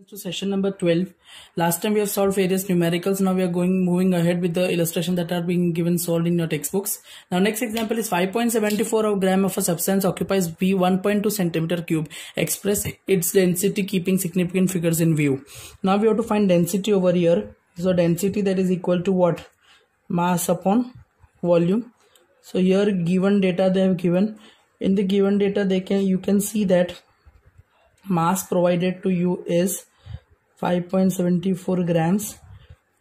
To session number 12. Last time we have solved various numericals. Now we are moving ahead with the illustration that are being given solved in your textbooks. Now next example is 5.74 of gram of a substance occupies B 1.2 centimeter cube. Express its density keeping significant figures in view. Now we have to find density over here. So density, that is equal to what? Mass upon volume. So here given data they have given. In the given data you can see that mass provided to you is 5.74 grams.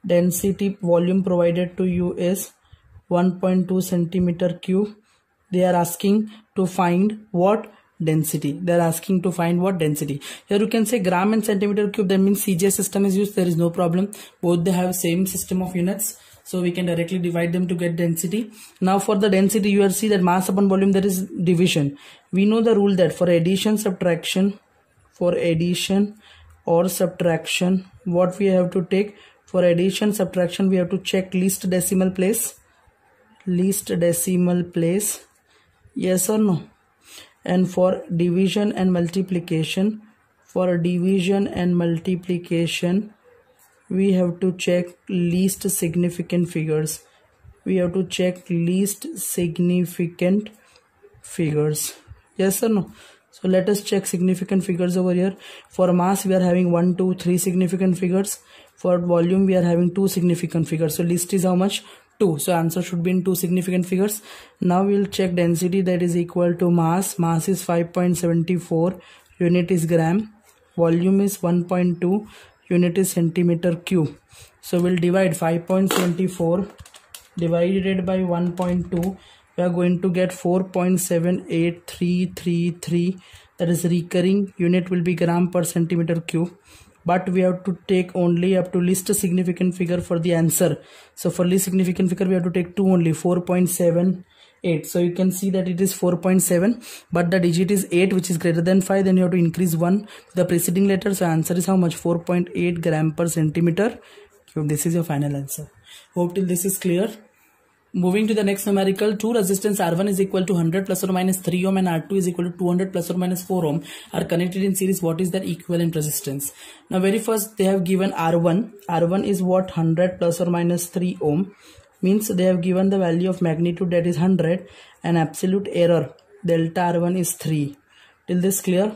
Density volume provided to you is 1.2 centimeter cube. They are asking to find what density. They are asking to find what density. Here you can say gram and centimeter cube. That means CJ system is used. There is no problem. Both they have same system of units. So we can directly divide them to get density. Now for the density you will see that mass upon volume, there is division. We know the rule that for addition or subtraction, what we have to take? For addition subtraction we have to check least decimal place, yes or no. And for division and multiplication, we have to check least significant figures. Yes or no. So let us check significant figures over here. For mass we are having 1, 2, 3 significant figures. For volume we are having 2 significant figures. So least is how much? 2. So answer should be in 2 significant figures. Now we will check density, that is equal to mass. Mass is 5.74, unit is gram. Volume is 1.2, unit is centimeter cube. So we'll divide 5.74 divided by 1.2. We are going to get 4.78333. that is recurring. Unit will be gram per centimeter cube, but we have to take only up to least significant figure for the answer. So for least significant figure we have to take 2 only, 4.78. so you can see that it is 4.7, but the digit is 8, which is greater than 5. Then you have to increase 1 to the preceding letter. So answer is how much? 4.8 gram per centimeter cube. This is your final answer. Hope till this is clear. Moving to the next numerical, 2 resistance R1 is equal to 100 plus or minus 3 ohm and R2 is equal to 200 plus or minus 4 ohm are connected in series. What is their equivalent resistance? Now very first they have given R1. R1 is what? 100 plus or minus 3 ohm. Means they have given the value of magnitude, that is 100, and absolute error delta R1 is 3. Till this clear?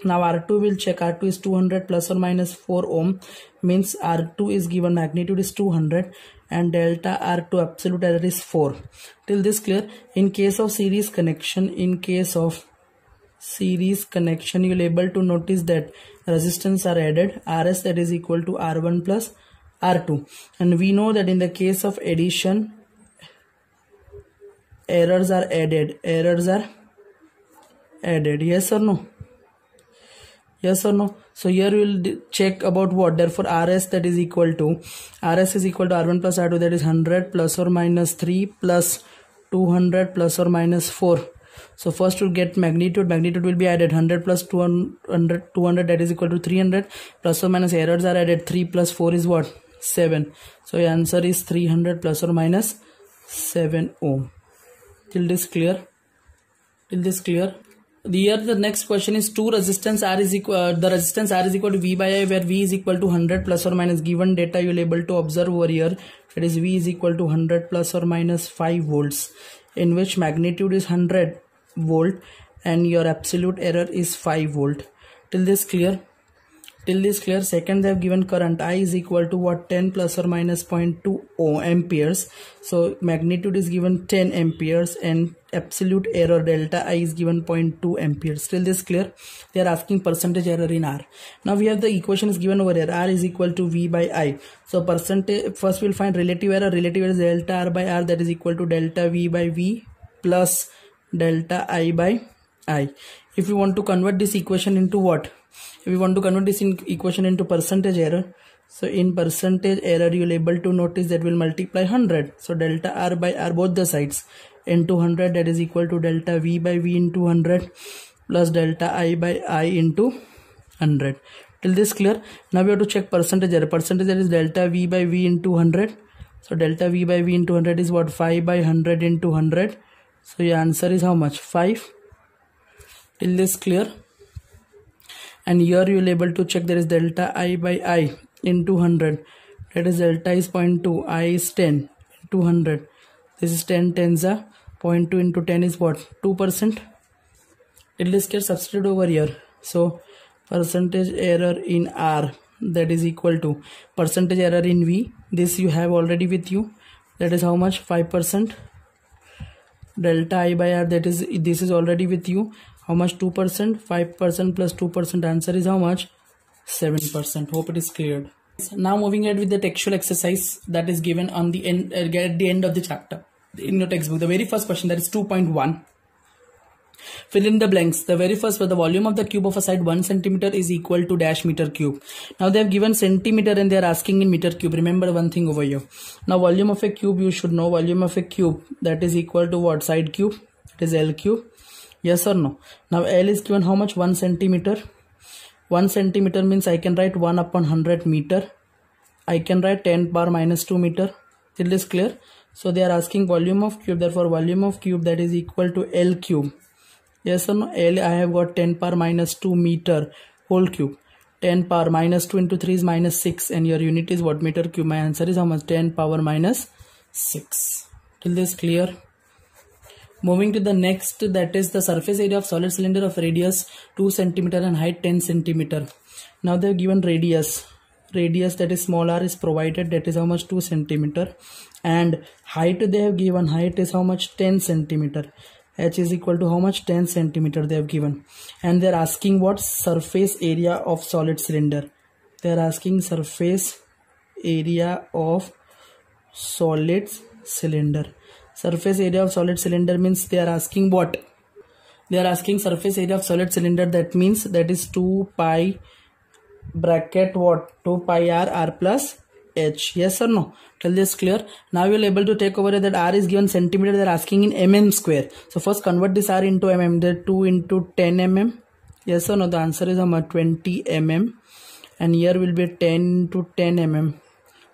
Now R2 will check. R2 is 200 plus or minus 4 ohm. Means R2 is given magnitude is 200 and delta R2 absolute error is 4. Till this clear? In case of series connection, you will able to notice that resistance are added. RS, that is equal to R1 plus R2. And we know that in the case of addition, errors are added. Yes or no? Yes or no? So here we will check about what. Therefore RS, that is equal to R1 plus R2, that is 100 plus or minus 3 plus 200 plus or minus 4. So first we'll get magnitude. Magnitude will be added. 100 plus 200 that is equal to 300. Plus or minus errors are added. 3 plus 4 is what? 7. So your answer is 300 plus or minus 7 ohm. Till this clear? Here the next question is 2 resistance R is equal, the resistance R is equal to V by I, where V is equal to 100 plus or minus. Given data you will able to observe over here, that is V is equal to 100 plus or minus 5 volts, in which magnitude is 100 volt and your absolute error is 5 volt. Till this clear? Second they have given current I is equal to what? 10 plus or minus 0.2 amperes. So magnitude is given 10 amperes and absolute error delta I is given 0.2 amperes. Till this clear? They are asking percentage error in R. Now we have the equation is given over here. R is equal to V by I. So percentage, first we'll find relative error. Relative error is delta R by R, that is equal to delta V by V plus delta I by I. If we want to convert this equation into what? If we want to convert this equation into percentage error, so in percentage error you will able to notice that will multiply 100. So delta R by R both the sides into 100, that is equal to delta V by V into 100 plus delta I by I into 100. Till this clear? Now we have to check percentage error. Percentage error is delta V by V into 100. So delta V by V into 100 is what? 5 by 100 into 100. So your answer is how much? 5. Till this clear? and here you will able to check there is delta I by I into 100, that is delta is 0.2, I is 10 into 100, this is 10 tens are 0.2 into 10 is what, 2%. It is get substitute over here, so percentage error in R, that is equal to percentage error in V, this you have already with you, that is how much, 5%. Delta I by R, that is, this is already with you, how much, 2%. 5% plus 2%, answer is how much, 7%. Hope it is cleared. Now moving ahead with the textual exercise that is given on the end at the end of the chapter in your textbook. The very first question, that is 2.1. Fill in the blanks. The very first, the volume of the cube of a side 1 centimeter is equal to dash meter cube. Now they have given centimeter and they are asking in meter cube. Remember one thing over here. Now volume of a cube, you should know volume of a cube, that is equal to what, side cube, it is L cube. Yes or no? Now L is given how much, 1 centimeter. 1 centimeter means I can write 1 upon 100 meter. I can write 10 power minus 2 meter. Till this clear? So they are asking volume of cube, therefore volume of cube, that is equal to L cube. Yes or no? L, I have got 10 power minus 2 meter whole cube. 10 power minus 2 into 3 is minus 6, and your unit is what, meter cube. My answer is how much, 10 power minus 6. Till this clear? Moving to the next, that is the surface area of solid cylinder of radius 2 centimeter and height 10 centimeter. Now they have given radius, that is small r is provided, that is how much, 2 centimeter, and height they have given, height is how much, 10 centimeter. H is equal to how much, 10 centimeter they have given, and they are asking what, surface area of solid cylinder. They are asking surface area of solid cylinder. Surface area of solid cylinder means they are asking what? They are asking surface area of solid cylinder, that means that is 2 pi bracket what, 2 pi r plus h. Yes or no? Till this clear? Now you will able to take over that r is given centimeter, they are asking in mm square. So first convert this r into mm, that 2 into 10 mm. Yes or no? The answer is how much, 20 mm, and here will be 10 to 10 mm.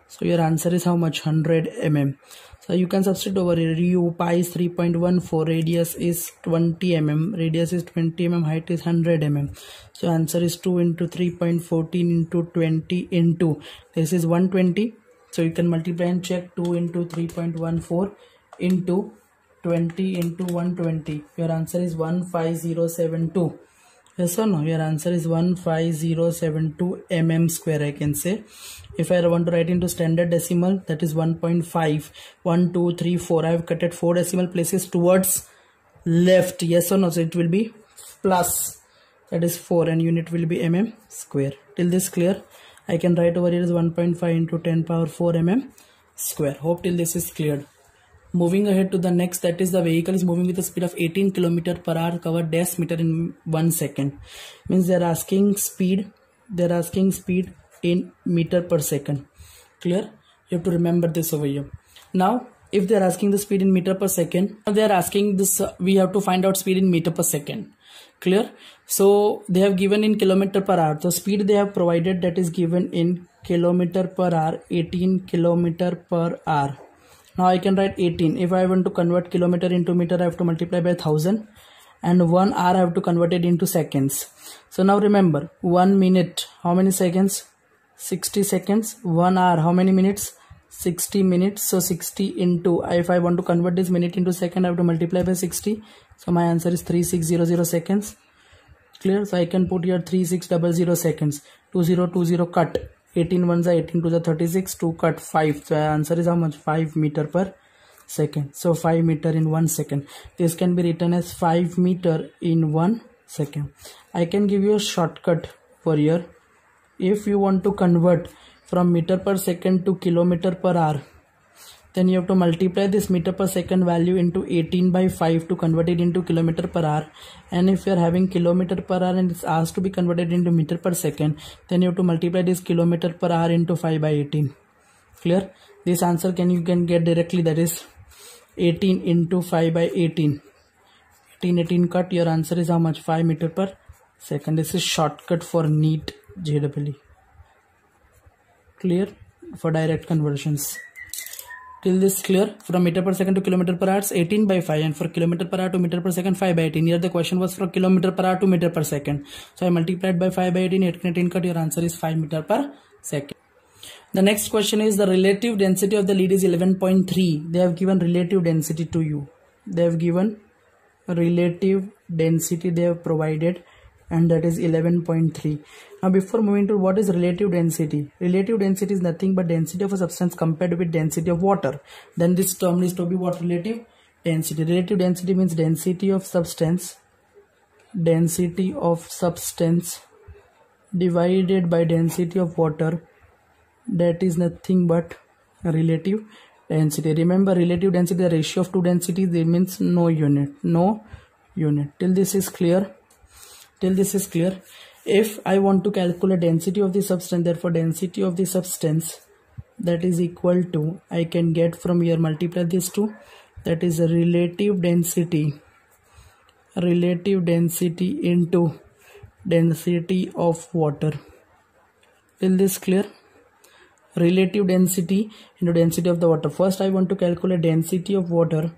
So your answer is how much, 100 mm. So you can substitute over here. U pi is 3.14, radius is 20 mm, radius is 20 mm, height is 100 mm. So answer is 2 into 3.14 into 20 into, this is 120. So you can multiply and check, 2 into 3.14 into 20 into 120. Your answer is 15072. Yes or no? Your answer is 15072 mm square, I can say. If I want to write into standard decimal, that is 1.5. 1, 2, 3, 4. I have cut at 4 decimal places towards left. Yes or no? So it will be plus, that is 4, and unit will be mm square. Till this clear? I can write over here is 1.5 into 10 power 4 mm square. Hope till this is cleared. Moving ahead to the next, that is the vehicle is moving with a speed of 18 km per hour, covered dash meter in 1 second. Means they are asking speed. They are asking speed in meter per second. Clear? You have to remember this over here. Now if they are asking the speed in meter per second, they are asking this, we have to find out speed in meter per second. Clear? So they have given in kilometer per hour. So speed they have provided, that is given in kilometer per hour, 18 kilometer per hour. Now I can write 18. If I want to convert kilometer into meter, I have to multiply by 1000, and 1 hour I have to convert it into seconds. So now remember, 1 minute, how many seconds? 60 seconds. 1 hour, how many minutes? 60 minutes. So 60 into, if I want to convert this minute into second, I have to multiply by 60. So my answer is 3600 seconds. Clear? So I can put here 3600 seconds. 2020 cut. 18 ones are 18 to the 36, 2 cut 5. So answer is how much? 5 meter per second. So 5 meter in 1 second. This can be written as 5 meter in 1 second. I can give you a shortcut for here. If you want to convert from meter per second to kilometer per hour, then you have to multiply this meter per second value into 18 by 5 to convert it into kilometer per hour. And if you are having kilometer per hour and it's asked to be converted into meter per second, then you have to multiply this kilometer per hour into 5 by 18. Clear? This answer you can get directly, that is 18 into 5 by 18. 18 cut, your answer is how much? 5 meter per second. This is shortcut for NEET JEE. Clear? For direct conversions. Till this clear? From meter per second to kilometer per hour it's 18 by 5, and for kilometer per hour to meter per second 5 by 18. Here the question was from kilometer per hour to meter per second. So I multiplied by 5 by 18, 18 cut, your answer is 5 meter per second. The next question is the relative density of the lead is 11.3. They have given relative density to you. They have given relative density they have provided, and that is 11.3. Now before moving to what is relative density, relative density is nothing but density of a substance compared with density of water. Then this term is to be what? Relative density. Relative density means density of substance divided by density of water. That is nothing but relative density. Remember, relative density, the ratio of two densities, that means no unit. Till this is clear? If I want to calculate density of the substance, therefore density of the substance, that is equal to, I can get from here, multiply these two, that is a relative density into density of water. Till this clear? Relative density into density of the water. First I want to calculate density of water,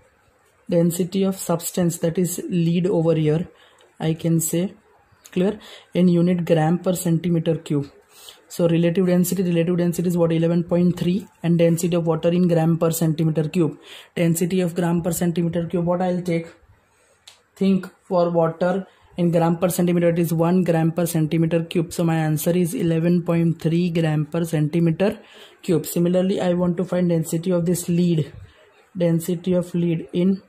density of substance, that is lead over here, I can say, clear, in unit gram per centimeter cube. So relative density is what? 11.3, and density of water in gram per centimeter cube. Density of gram per centimeter cube, what I'll take? Think for water in gram per centimeter, it is 1 gram per centimeter cube. So my answer is 11.3 gram per centimeter cube. Similarly, I want to find density of this lead, density of lead in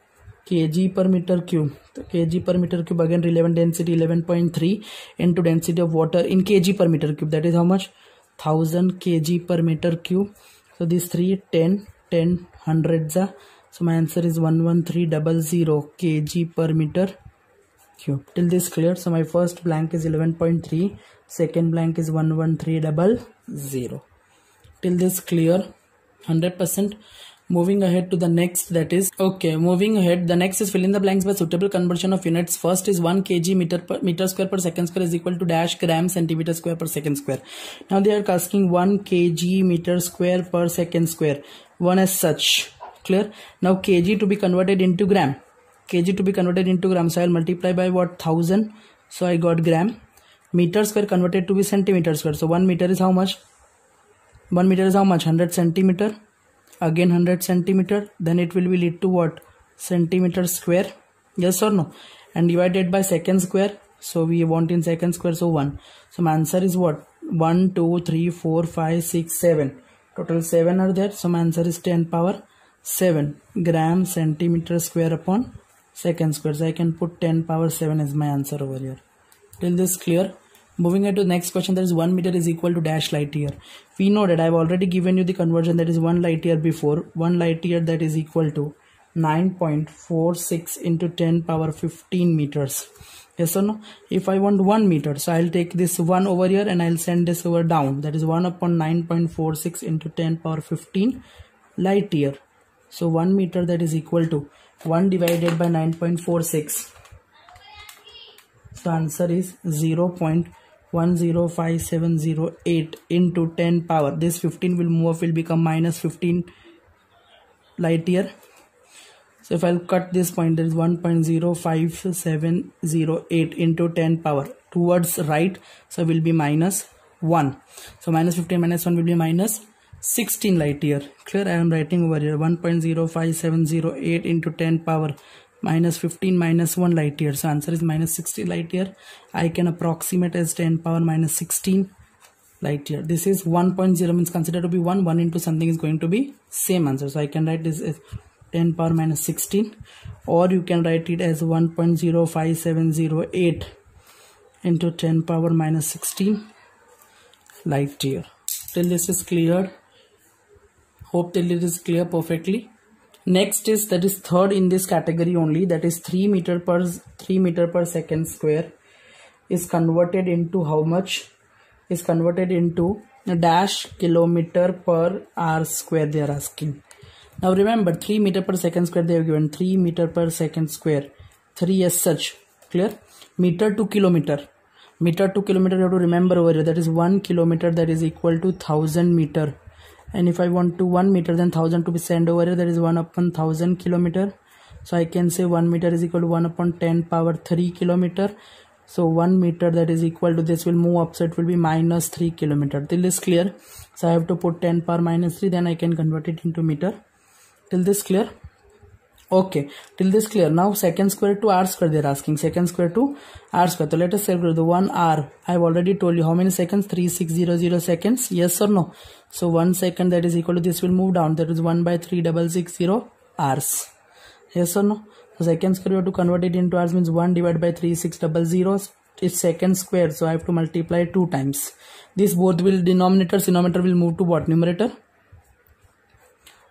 kg per meter cube. So kg per meter cube, again relevant density 11.3 into density of water in kg per meter cube. That is how much? 1000 kg per meter cube. So these 3, 10, 100. So my answer is 11300 kg per meter cube. Till this clear? So my first blank is 11.3, second blank is 11300. Till this clear? 100%. Moving ahead to the next, that is, okay, moving ahead, the next is fill in the blanks by suitable conversion of units. First is 1 kg meter square per second square is equal to dash gram centimeter square per second square. Now they are asking 1 kg meter square per second square, one as such, clear? Now kg to be converted into gram, so I'll multiply by what? 1000, so I got gram. Meter square converted to be centimeter square, so 1 meter is how much? 100 centimeter. Again 100 centimeter, then it will be lead to what? Centimeter square, yes or no? And divided by second square, so we want in second square, so 1. So my answer is what? 1, 2, 3, 4, 5, 6, 7. Total 7 are there, so my answer is 10 power 7 gram centimeter square upon second square. So I can put 10 power 7 as my answer over here. Till this clear? Moving on to the next question, that is 1 meter is equal to dash light year. We know that I have already given you the conversion, that is 1 light year before. 1 light year, that is equal to 9.46 into 10 power 15 meters. Yes or no? If I want 1 meter, so I'll take this 1 over here and I'll send this over down. That is 1 upon 9.46 into 10 power 15 light year. So 1 meter, that is equal to 1 divided by 9.46. So answer is 0.105708 into 10 power. This 15 will move up, will become minus 15 light year. So if I'll cut this point, there is 1.05708 into 10 power towards right, so will be minus 1. So minus 15 minus 1 will be minus 16 light year. Clear? I am writing over here 1.05708 into 10 power minus 15 minus 1 light year. So answer is minus 60 light year. I can approximate as 10 power minus 16 light year. This is 1.0 means considered to be 1 into something is going to be same answer. So I can write this as 10 power minus 16, or you can write it as 1.05708 into 10 power minus 16 light year. Till this is cleared? Hope till it is clear perfectly. Next is, that is third in this category only, that is 3 meter per second square is converted into how much? Is converted into dash kilometer per hour square they are asking. Now remember, 3 meter per second square they have given, 3 meter per second square, 3 as such, clear? Meter to kilometer you have to remember over here, that is 1 kilometer, that is equal to 1000 meter, and if I want to 1 meter, then 1000 to be sent over here, that is 1 upon 1000 kilometer. So I can say 1 meter is equal to 1 upon 10 power 3 kilometer. So 1 meter that is equal to, this will move up, so it will be minus 3 kilometer. Till this clear? So I have to put 10 power minus 3, then I can convert it into meter. Till this clear? Okay, till this clear. Now second square to r square they are asking, second square to r square. So let us calculate the 1 r. I have already told you how many seconds, 3600 seconds, yes or no? So 1 second that is equal to, this will move down, that is 1 by 3660 hours, yes or no? So second square, you have to convert it into hours, means 1 divided by 3600 is second square, so I have to multiply 2 times. This both will, denominator will move to what? Numerator.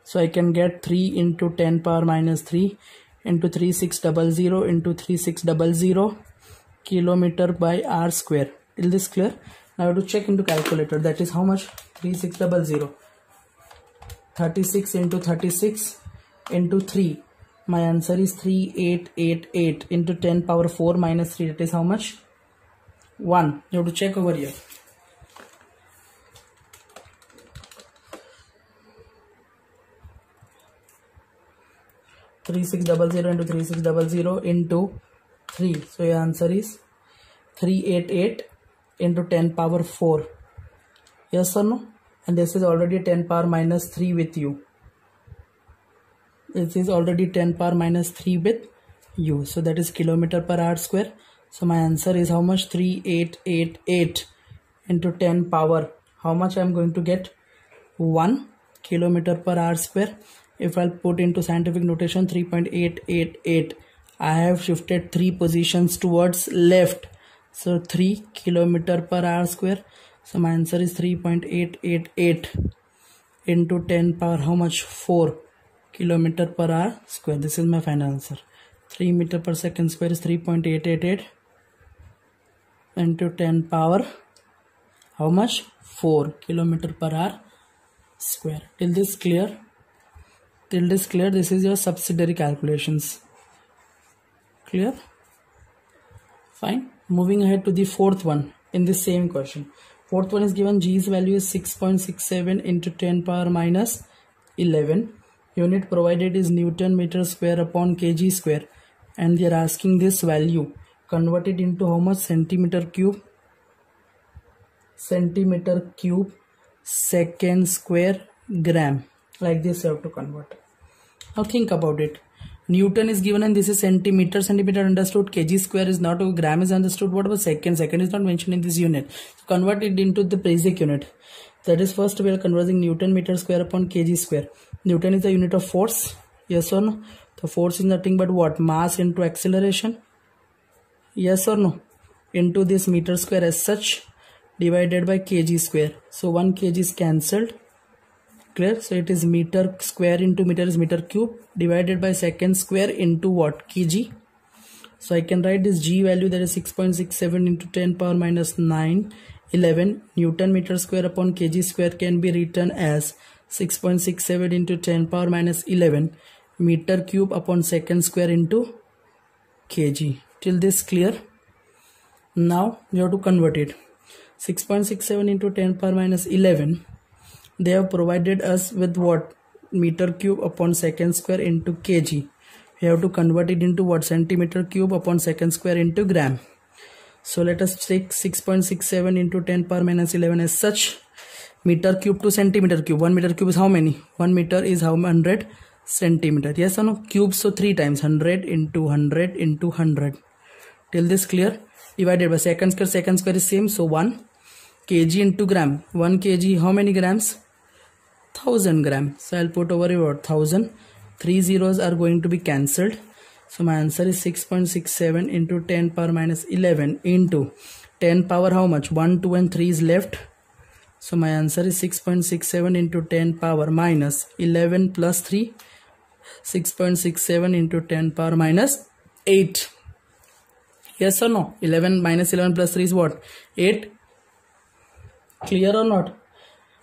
So I can get 3 into 10 power minus 3 into 3600 into 3600 kilometer by r square. Is this clear? Now I have to check into calculator, that is how much? 3600, 36 into 36 into 3. My answer is 3888 into 10 power 4 minus 3, that is how much? 1. You have to check over here. into 3600 into 3. So your answer is 388 into 10 power 4. Yes or no? And this is already 10 power minus 3 with you. This is already 10 power minus 3 with you. So that is kilometer per hour square. So my answer is how much? 3888 into 10 power. How much I am going to get? 1 kilometer per hour square. If I'll put into scientific notation, 3.888. I have shifted 3 positions towards left. So 3 kilometer per hour square. So my answer is 3.888 into 10 power how much? 4 kilometer per hour square. This is my final answer. 3 meter per second square is 3.888 into 10 power how much? 4 kilometer per hour square. Till this clear? Till this clear? This is your subsidiary calculations. Clear? Fine. Moving ahead to the fourth one in the same question. Fourth one is given G's value is 6.67 into 10 power minus 11. Unit provided is Newton meter square upon kg square, and they are asking this value converted into how much? Centimeter cube. Centimeter cube second square gram. Like this you have to convert. Now think about it. Newton is given and this is centimeter. Centimeter understood. Kg square is not. Gram is understood. What about second? Second is not mentioned in this unit. So convert it into the basic unit. That is, first we are converting Newton meter square upon kg square. Newton is the unit of force. Yes or no? The force is nothing but what? Mass into acceleration. Yes or no? Into this meter square as such divided by kg square. So 1 kg is cancelled. Clear? So it is meter square into meter is meter cube divided by second square into what? Kg. So I can write this G value, that is 6.67 into 10 power minus 9, 11. Newton meter square upon kg square can be written as 6.67 into 10 power minus 11 meter cube upon second square into kg. Till this clear? Now you have to convert it. 6.67 into 10 power minus 11. They have provided us with what? Meter cube upon second square into kg. We have to convert it into what? Centimeter cube upon second square into gram. So let us take 6.67 into 10 power minus 11 as such. Meter cube to centimeter cube. 1 meter cube is how many? 1 meter is how 100 centimeter. Yes or no? Cube, so 3 times. 100 into 100 into 100. Till this clear? Divided by second square. Second square is same. So 1 kg into gram. 1 kg how many grams? 1000 grams. So I'll put over here 1000. 3 zeros are going to be cancelled. So my answer is 6.67 into 10 power minus 11 into 10 power how much? 1, 2 and 3 is left. So my answer is 6.67 into 10 power minus 11 plus 3. 6.67 into 10 power minus 8. Yes or no? 11 minus 11 plus 3 is what? 8. Clear or not?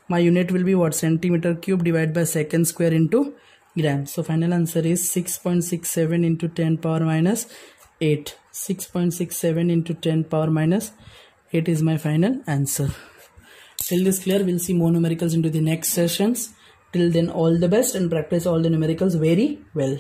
My unit will be what? Centimeter cube divided by second square into gram. So final answer is 6.67 into 10 power minus 8. 6.67 into 10 power minus 8 is my final answer. Till this clear, we'll see more numericals into the next sessions. Till then, all the best and practice all the numericals very well.